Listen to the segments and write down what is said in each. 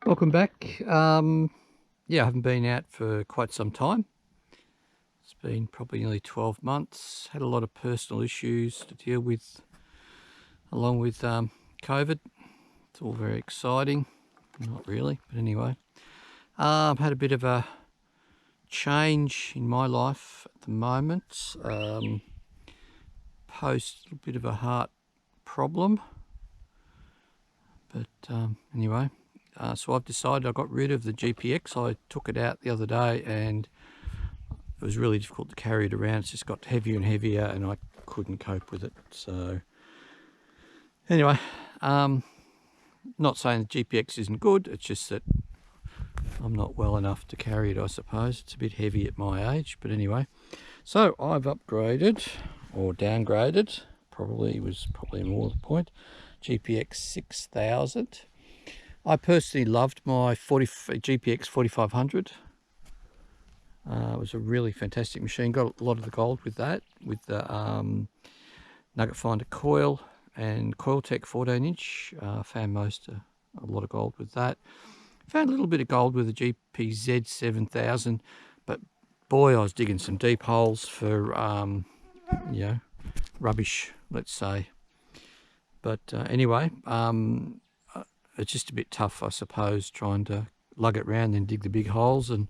Welcome back. Yeah, I haven't been out for quite some time. It's been probably nearly 12 months. Had a lot of personal issues to deal with along with COVID. It's all very exciting. Not really, but anyway. I've had a bit of a change in my life at the moment. Post a bit of a heart problem. But anyway. So I've decided I got rid of the GPX. I took it out the other day and it was really difficult to carry it around. It's just got heavier and heavier and I couldn't cope with it. So anyway, not saying the GPX isn't good. It's just that I'm not well enough to carry it, I suppose. It's a bit heavy at my age, but anyway. So I've upgraded or downgraded, probably more the point, GPX 6000. I personally loved my GPX 4500. It was a really fantastic machine. Got a lot of the gold with that, with the nugget finder coil and Coiltech 14-inch. Found a lot of gold with that. Found a little bit of gold with the GPZ 7000, but boy, I was digging some deep holes for rubbish, let's say. But anyway, it's just a bit tough, I suppose, trying to lug it around, then dig the big holes and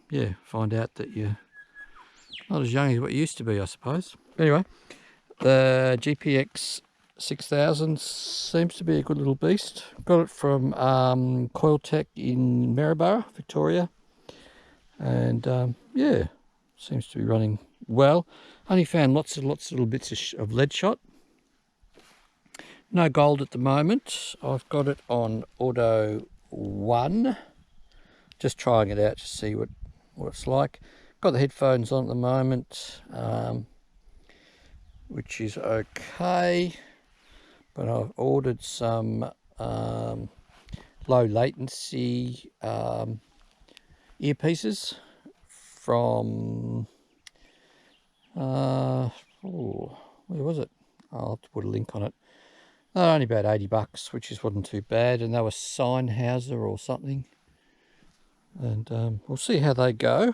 yeah, find out that you're not as young as what you used to be, I suppose. Anyway, the GPX 6000 seems to be a good little beast. Got it from Coiltech in Maryborough, Victoria, and yeah, seems to be running well. Only found lots of little bits of lead shot. No gold at the moment. I've got it on auto 1. Just trying it out to see what it's like. Got the headphones on at the moment, which is okay. But I've ordered some low latency earpieces from where was it? I'll have to put a link on it. They're only about $80, which wasn't too bad, and they were Sennheiser or something. And we'll see how they go.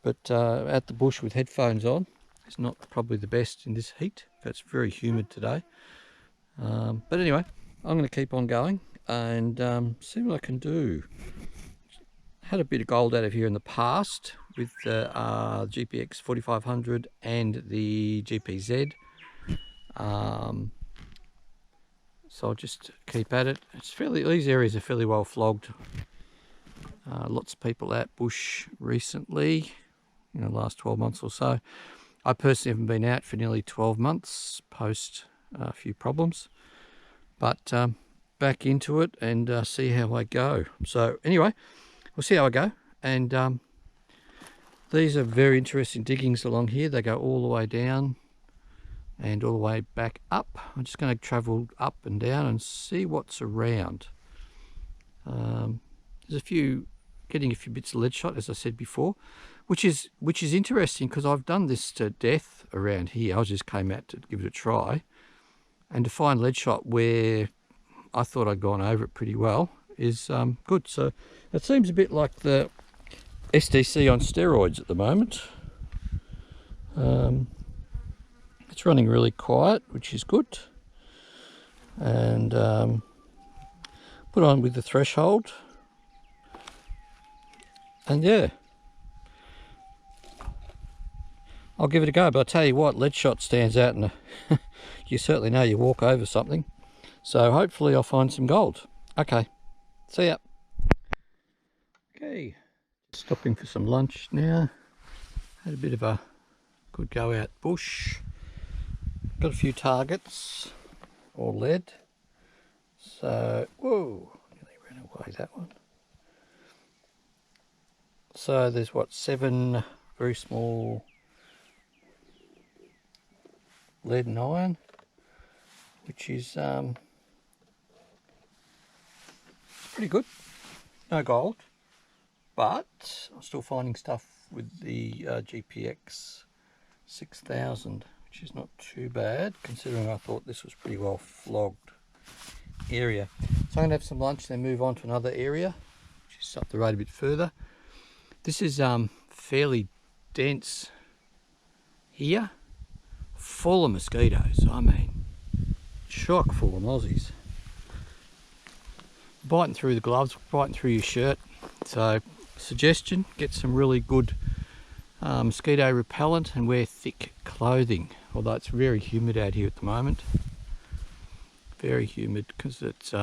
But at the bush with headphones on is not probably the best in this heat. It's very humid today. But anyway, I'm going to keep on going and see what I can do. Had a bit of gold out of here in the past with the GPX 4500 and the GPZ. So I'll just keep at it. These areas are fairly well flogged. Lots of people out bush recently, in the last 12 months or so. I personally haven't been out for nearly 12 months post a few problems, but back into it and see how I go. So anyway, we'll see how I go. And these are very interesting diggings along here. They go all the way down and all the way back up. I'm just going to travel up and down and see what's around. There's getting a few bits of lead shot, as I said before, which is interesting because I've done this to death around here. I just came out to give it a try, and to find lead shot where I thought I'd gone over it pretty well is good. So it seems a bit like the SDC on steroids at the moment. It's running really quiet, which is good, and put on with the threshold, and yeah, I'll give it a go. But I tell you what, lead shot stands out, and you certainly know you walk over something. So hopefully I'll find some gold. Okay, see ya. Okay, stopping for some lunch now. Had a bit of a good go out bush. Got a few targets, all lead. So, whoa, nearly ran away that one. So there's 7 very small lead and iron, which is pretty good. No gold, but I'm still finding stuff with the GPX 6000. Which is not too bad, considering I thought this was pretty well flogged area. So I'm going to have some lunch, then move on to another area, which is up the road a bit further. This is fairly dense here, full of mosquitoes. I mean, chock full of mozzies. Biting through the gloves, biting through your shirt. So, suggestion, get some really good mosquito repellent and wear thick clothing. Although it's very humid out here at the moment. Very humid because it's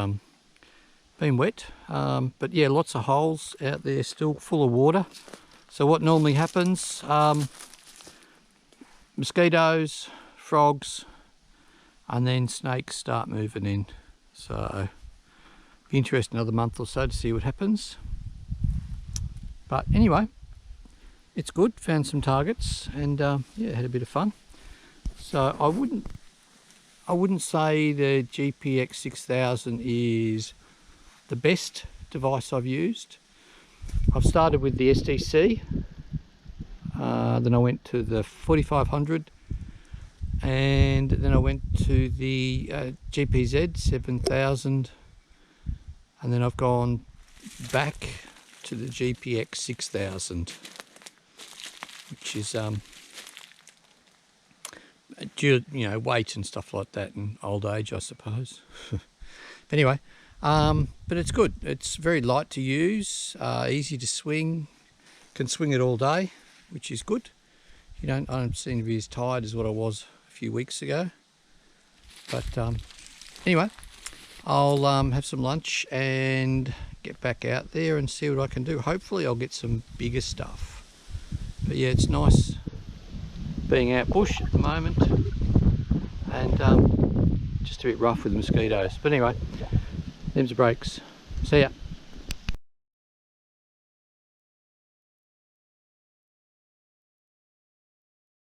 been wet. But yeah, lots of holes out there still full of water. So what normally happens, mosquitoes, frogs, and then snakes start moving in. So be interesting another month or so to see what happens. But anyway, it's good. Found some targets and yeah, had a bit of fun. So I wouldn't say the GPX 6000 is the best device I've used. I've started with the SDC, then I went to the 4500, and then I went to the GPZ 7000, and then I've gone back to the GPX 6000, which is due, you know, weight and stuff like that and old age, I suppose. Anyway, but it's good. It's very light to use, easy to swing, can swing it all day, which is good. I don't seem to be as tired as what I was a few weeks ago. But anyway, I'll have some lunch and get back out there and see what I can do. Hopefully I'll get some bigger stuff. But yeah, it's nice being out bush at the moment, and just a bit rough with the mosquitoes. But anyway, them's the breaks. See ya.